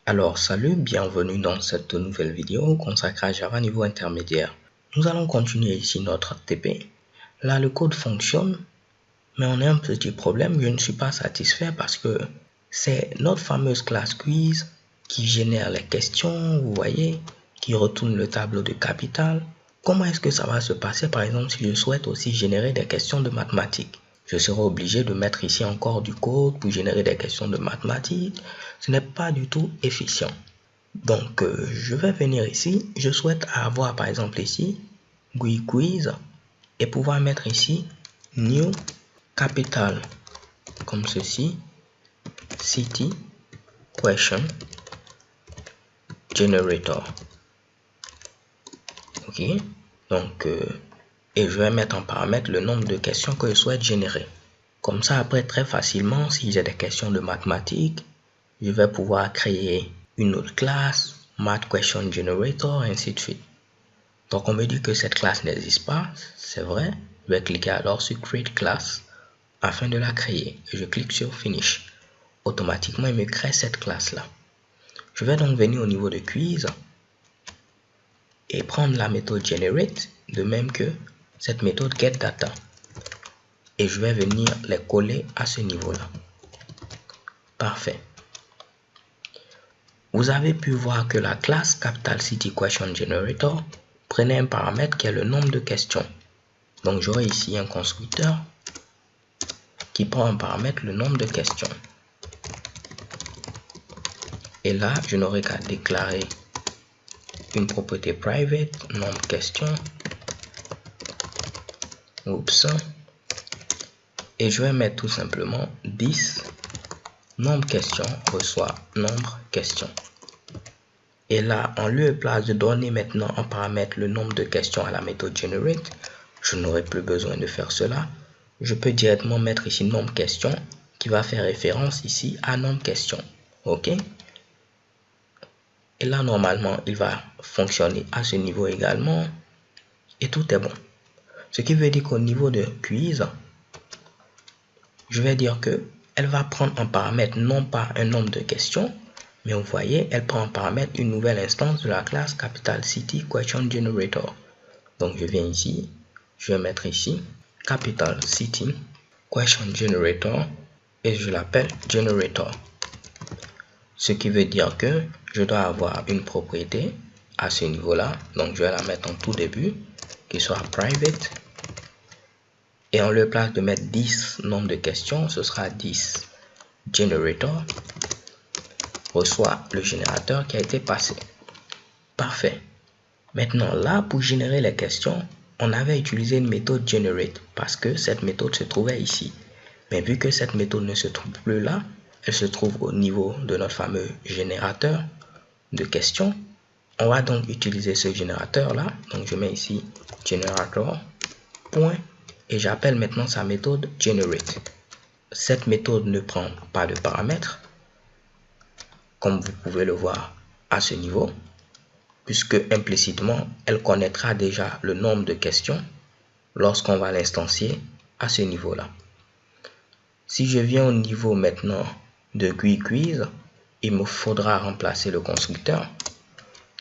Alors salut, bienvenue dans cette nouvelle vidéo consacrée à Java niveau intermédiaire. Nous allons continuer ici notre TP. Là le code fonctionne, mais on a un petit problème, je ne suis pas satisfait parce que c'est notre fameuse classe quiz qui génère les questions, vous voyez, qui retourne le tableau de capital. Comment est-ce que ça va se passer par exemple si je souhaite aussi générer des questions de mathématiques? Je serai obligé de mettre ici encore du code pour générer des questions de mathématiques. Ce n'est pas du tout efficient. Donc, je vais venir ici. Je souhaite avoir par exemple ici GUI quiz et pouvoir mettre ici new capital comme ceci, city question generator. Ok, donc et je vais mettre en paramètre le nombre de questions que je souhaite générer. Comme ça, après, très facilement, si j'ai des questions de mathématiques, je vais pouvoir créer une autre classe, Math Question Generator, ainsi de suite. Donc, on me dit que cette classe n'existe pas, c'est vrai. Je vais cliquer alors sur Create Class afin de la créer. Et je clique sur Finish. Automatiquement, il me crée cette classe-là. Je vais donc venir au niveau de quiz et prendre la méthode Generate, de même que cette méthode GetData. Et je vais venir les coller à ce niveau-là. Parfait. Vous avez pu voir que la classe Capital City Question Generator prenait un paramètre qui est le nombre de questions. Donc j'aurai ici un constructeur qui prend en paramètre le nombre de questions. Et là, je n'aurai qu'à déclarer une propriété private, nombre de questions. Oups. Et je vais mettre tout simplement 10. Nombre questions reçoit nombre questions. Et là, en lieu et place de donner maintenant en paramètre le nombre de questions à la méthode generate, je n'aurai plus besoin de faire cela. Je peux directement mettre ici nombre questions qui va faire référence ici à nombre questions. Ok. Et là, normalement, il va fonctionner à ce niveau également. Et tout est bon. Ce qui veut dire qu'au niveau de quiz, je vais dire que elle va prendre en paramètre non pas un nombre de questions, mais vous voyez, elle prend en paramètre une nouvelle instance de la classe Capital City Question Generator. Donc je viens ici, je vais mettre ici Capital City Question Generator et je l'appelle Generator. Ce qui veut dire que je dois avoir une propriété à ce niveau-là. Donc je vais la mettre en tout début, qui soit private. Et en lieu place de mettre 10 nombre de questions, ce sera 10 generator reçoit le générateur qui a été passé. Parfait. Maintenant là, pour générer les questions, on avait utilisé une méthode generate parce que cette méthode se trouvait ici. Mais vu que cette méthode ne se trouve plus là, elle se trouve au niveau de notre fameux générateur de questions. On va donc utiliser ce générateur là. Donc je mets ici generator point et j'appelle maintenant sa méthode generate. Cette méthode ne prend pas de paramètres, comme vous pouvez le voir à ce niveau, puisque implicitement, elle connaîtra déjà le nombre de questions lorsqu'on va l'instancier à ce niveau-là. Si je viens au niveau maintenant de GUI quiz, il me faudra remplacer le constructeur.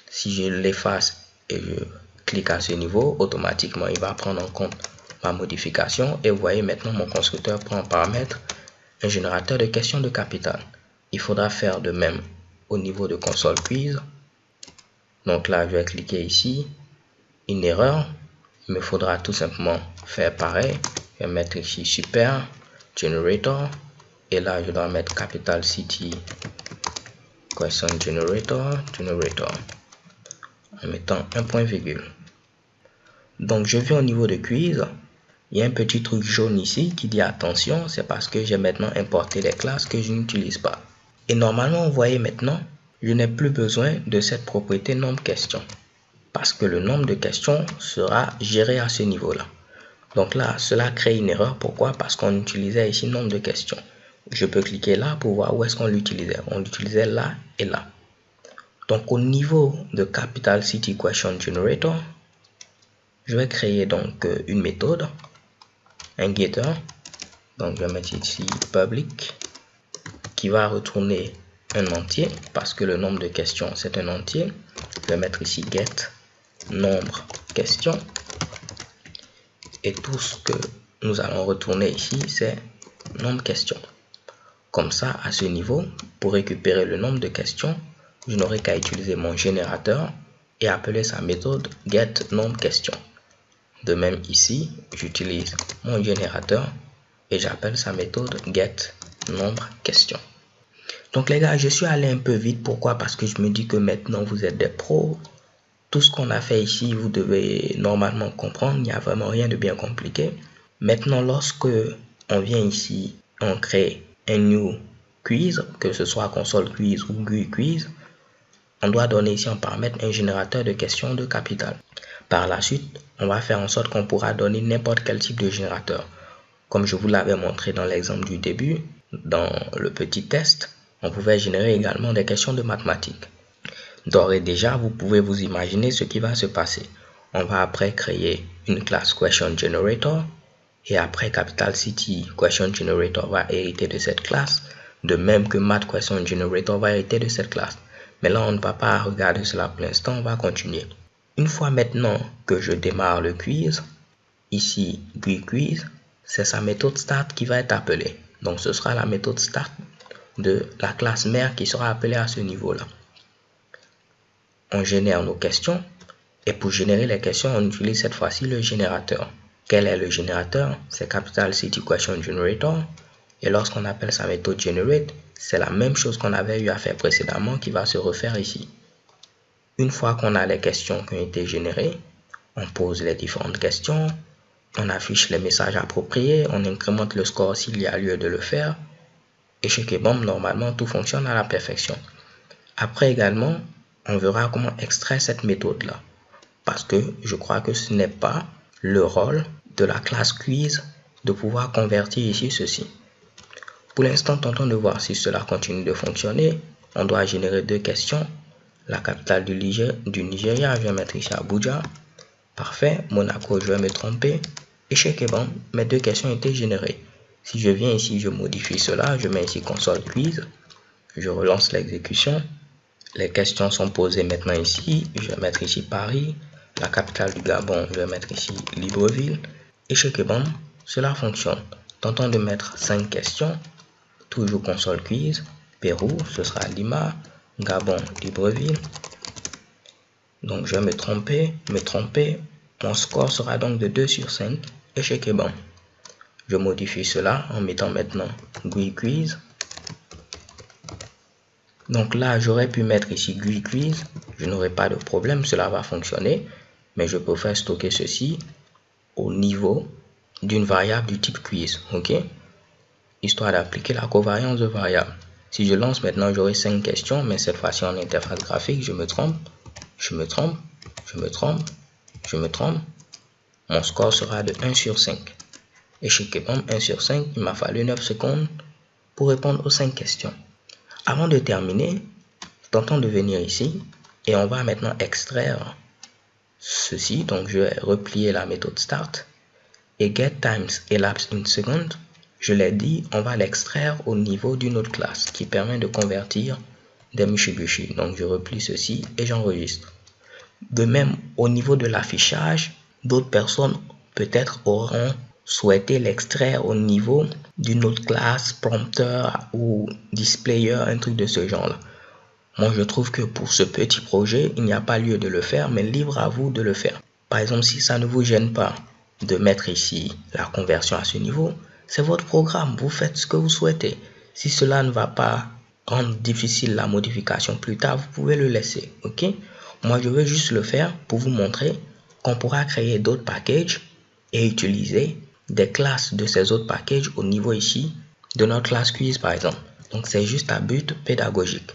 Si je l'efface et je clique à ce niveau, automatiquement, il va prendre en compte ma modification. Et vous voyez maintenant, mon constructeur prend en paramètre un générateur de questions de capital. Il faudra faire de même au niveau de console quiz. Donc là, je vais cliquer ici, une erreur. Il me faudra tout simplement faire pareil. Je vais mettre ici super generator. Et là, je dois mettre capital city question generator en mettant un point virgule. Donc je viens au niveau de quiz. Il y a un petit truc jaune ici qui dit attention, c'est parce que j'ai maintenant importé les classes que je n'utilise pas. Et normalement, vous voyez maintenant, je n'ai plus besoin de cette propriété nombre question parce que le nombre de questions sera géré à ce niveau-là. Donc là, cela crée une erreur. Pourquoi? Parce qu'on utilisait ici nombre de questions. Je peux cliquer là pour voir où est-ce qu'on l'utilisait. On l'utilisait là et là. Donc au niveau de Capital City Question Generator, je vais créer donc une méthode, un getter. Donc je vais mettre ici public qui va retourner un entier parce que le nombre de questions c'est un entier. Je vais mettre ici get nombre questions et tout ce que nous allons retourner ici c'est nombre questions. Comme ça, à ce niveau, pour récupérer le nombre de questions, je n'aurai qu'à utiliser mon générateur et appeler sa méthode get nombre questions. De même ici, j'utilise mon générateur et j'appelle sa méthode get nombre questions. Donc les gars, je suis allé un peu vite. Pourquoi? Parce que je me dis que maintenant vous êtes des pros. Tout ce qu'on a fait ici, vous devez normalement comprendre. Il n'y a vraiment rien de bien compliqué. Maintenant, lorsque on vient ici, on crée un new quiz, que ce soit console quiz ou GUI quiz, on doit donner ici en paramètre un générateur de questions de capital. Par la suite, on va faire en sorte qu'on pourra donner n'importe quel type de générateur. Comme je vous l'avais montré dans l'exemple du début, dans le petit test, on pouvait générer également des questions de mathématiques. D'ores et déjà, vous pouvez vous imaginer ce qui va se passer. On va après créer une classe Question Generator et après Capital City Question Generator va hériter de cette classe, de même que Math Question Generator va hériter de cette classe. Mais là, on ne va pas regarder cela pour l'instant, on va continuer. Une fois maintenant que je démarre le quiz, ici GUI quiz, c'est sa méthode start qui va être appelée. Donc ce sera la méthode start de la classe mère qui sera appelée à ce niveau-là. On génère nos questions et pour générer les questions, on utilise cette fois-ci le générateur. Quel est le générateur? C'est Capital City Question Generator. Et lorsqu'on appelle sa méthode generate, c'est la même chose qu'on avait eu à faire précédemment qui va se refaire ici. Une fois qu'on a les questions qui ont été générées, on pose les différentes questions, on affiche les messages appropriés, on incrémente le score s'il y a lieu de le faire. Et chez Kebomb, normalement, tout fonctionne à la perfection. Après également, on verra comment extraire cette méthode-là. Parce que je crois que ce n'est pas le rôle de la classe quiz de pouvoir convertir ici ceci. Pour l'instant, tentons de voir si cela continue de fonctionner. On doit générer deux questions. La capitale du Nigeria, je vais mettre ici Abuja. Parfait. Monaco, je vais me tromper. Et chez Kebomb, mes deux questions ont été générées. Si je viens ici, je modifie cela. Je mets ici console quiz. Je relance l'exécution. Les questions sont posées maintenant ici. Je vais mettre ici Paris. La capitale du Gabon, je vais mettre ici Libreville. Et chez Kebomb, cela fonctionne. Tentons de mettre 5 questions. Toujours console quiz. Pérou, ce sera Lima. Gabon, Libreville. Donc je vais me tromper. Mon score sera donc de 2 sur 5. Et chez Kebomb, je modifie cela en mettant maintenant GUI quiz. Donc là, j'aurais pu mettre ici GUI quiz. Je n'aurai pas de problème, cela va fonctionner. Mais je préfère stocker ceci au niveau d'une variable du type quiz. Ok? Histoire d'appliquer la covariance de variables. Si je lance maintenant, j'aurai 5 questions. Mais cette fois-ci, en interface graphique, je me trompe. Mon score sera de 1 sur 5. Et chez Kebomb, 1 sur 5, il m'a fallu 9 secondes pour répondre aux 5 questions. Avant de terminer, tentons de venir ici et on va maintenant extraire ceci. Donc je vais replier la méthode start et get times elapsed in second. Je l'ai dit, on va l'extraire au niveau d'une autre classe qui permet de convertir des Mitsubishi. Donc je replie ceci et j'enregistre. De même, au niveau de l'affichage, d'autres personnes peut-être auront souhaité l'extraire au niveau d'une autre classe, prompteur ou displayer, un truc de ce genre-là. Moi, je trouve que pour ce petit projet, il n'y a pas lieu de le faire, mais libre à vous de le faire. Par exemple, si ça ne vous gêne pas de mettre ici la conversion à ce niveau, c'est votre programme, vous faites ce que vous souhaitez. Si cela ne va pas rendre difficile la modification plus tard, vous pouvez le laisser, ok? Moi, je veux juste le faire pour vous montrer qu'on pourra créer d'autres packages et utiliser des classes de ces autres packages au niveau ici de notre classe quiz par exemple. Donc, c'est juste à but pédagogique.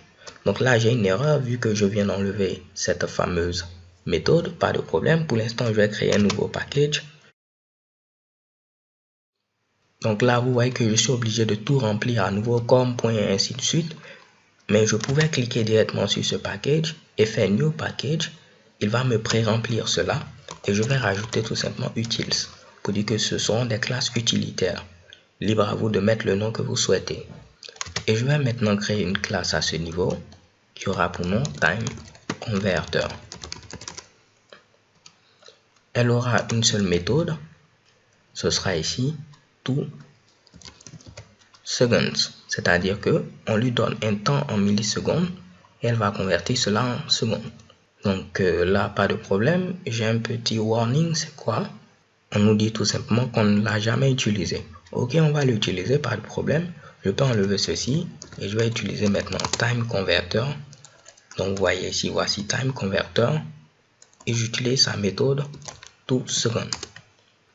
Donc là, j'ai une erreur vu que je viens d'enlever cette fameuse méthode. Pas de problème. Pour l'instant, je vais créer un nouveau package. Donc là, vous voyez que je suis obligé de tout remplir à nouveau comme point et ainsi de suite. Mais je pouvais cliquer directement sur ce package et faire New Package. Il va me pré-remplir cela et je vais rajouter tout simplement Utils pour dire que ce sont des classes utilitaires. Libre à vous de mettre le nom que vous souhaitez. Et je vais maintenant créer une classe à ce niveau qui aura pour nom TimeConverter. Elle aura une seule méthode, ce sera ici toSeconds, c'est-à-dire que on lui donne un temps en millisecondes et elle va convertir cela en secondes. Donc là, pas de problème. J'ai un petit warning, c'est quoi? On nous dit tout simplement qu'on ne l'a jamais utilisé. Ok, on va l'utiliser, pas de problème. Je peux enlever ceci et je vais utiliser maintenant TimeConverter. Donc vous voyez ici, voici TimeConverter et j'utilise sa méthode toSeconds.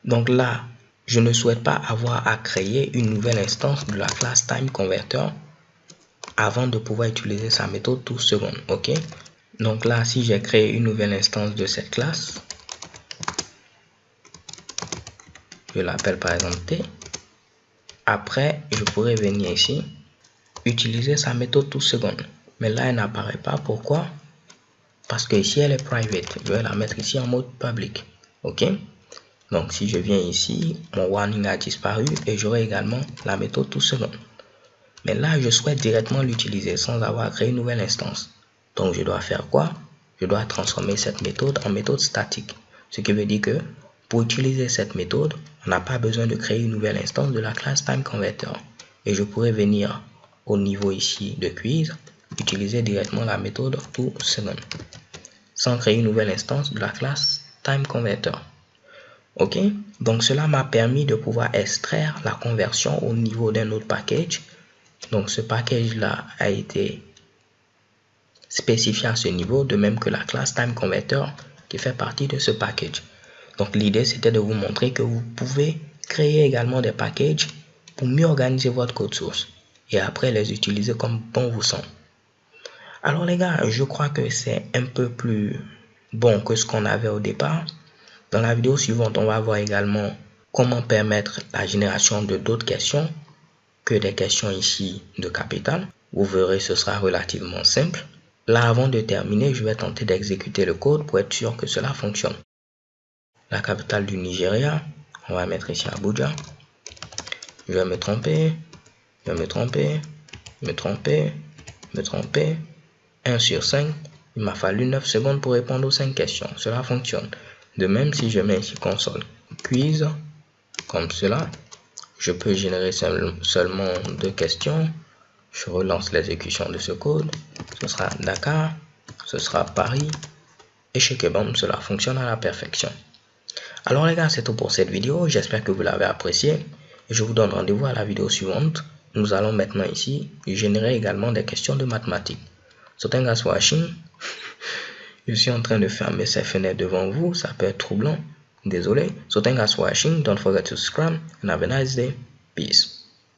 Donc là, je ne souhaite pas avoir à créer une nouvelle instance de la classe TimeConverter avant de pouvoir utiliser sa méthode toSeconds. Ok, donc là, si j'ai créé une nouvelle instance de cette classe, je l'appelle par exemple T. Après, je pourrais venir ici, utiliser sa méthode toSeconds. Mais là, elle n'apparaît pas. Pourquoi? Parce que ici, elle est private. Je vais la mettre ici en mode public. Ok? Donc, si je viens ici, mon warning a disparu et j'aurai également la méthode toSeconds. Mais là, je souhaite directement l'utiliser sans avoir créé une nouvelle instance. Donc, je dois faire quoi? Je dois transformer cette méthode en méthode statique. Ce qui veut dire que pour utiliser cette méthode, on n'a pas besoin de créer une nouvelle instance de la classe TimeConverter. Et je pourrais venir au niveau ici de quiz, utiliser directement la méthode toSeconds sans créer une nouvelle instance de la classe TimeConverter. Ok, donc cela m'a permis de pouvoir extraire la conversion au niveau d'un autre package. Donc ce package là a été spécifié à ce niveau, de même que la classe TimeConverter qui fait partie de ce package. Donc l'idée c'était de vous montrer que vous pouvez créer également des packages pour mieux organiser votre code source et après les utiliser comme bon vous semble. Alors les gars, je crois que c'est un peu plus bon que ce qu'on avait au départ. Dans la vidéo suivante, on va voir également comment permettre la génération de d'autres questions que des questions ici de capital. Vous verrez, ce sera relativement simple. Là, avant de terminer, je vais tenter d'exécuter le code pour être sûr que cela fonctionne. La capitale du Nigeria, on va mettre ici Abuja. Je vais me tromper, je vais me tromper, me tromper, me tromper. 1 sur 5, il m'a fallu 9 secondes pour répondre aux 5 questions. Cela fonctionne. De même, si je mets ici console quiz, comme cela, je peux générer seulement 2 questions. Je relance l'exécution de ce code. Ce sera Dakar, ce sera Paris. Et chez Kebam, cela fonctionne à la perfection. Alors les gars, c'est tout pour cette vidéo. J'espère que vous l'avez apprécié. Et je vous donne rendez-vous à la vidéo suivante. Nous allons maintenant ici générer également des questions de mathématiques. So thanks guys for watching. Je suis en train de fermer ces fenêtres devant vous. Ça peut être troublant. Désolé. So thanks guys for watching. Don't forget to subscribe and have a nice day. Peace.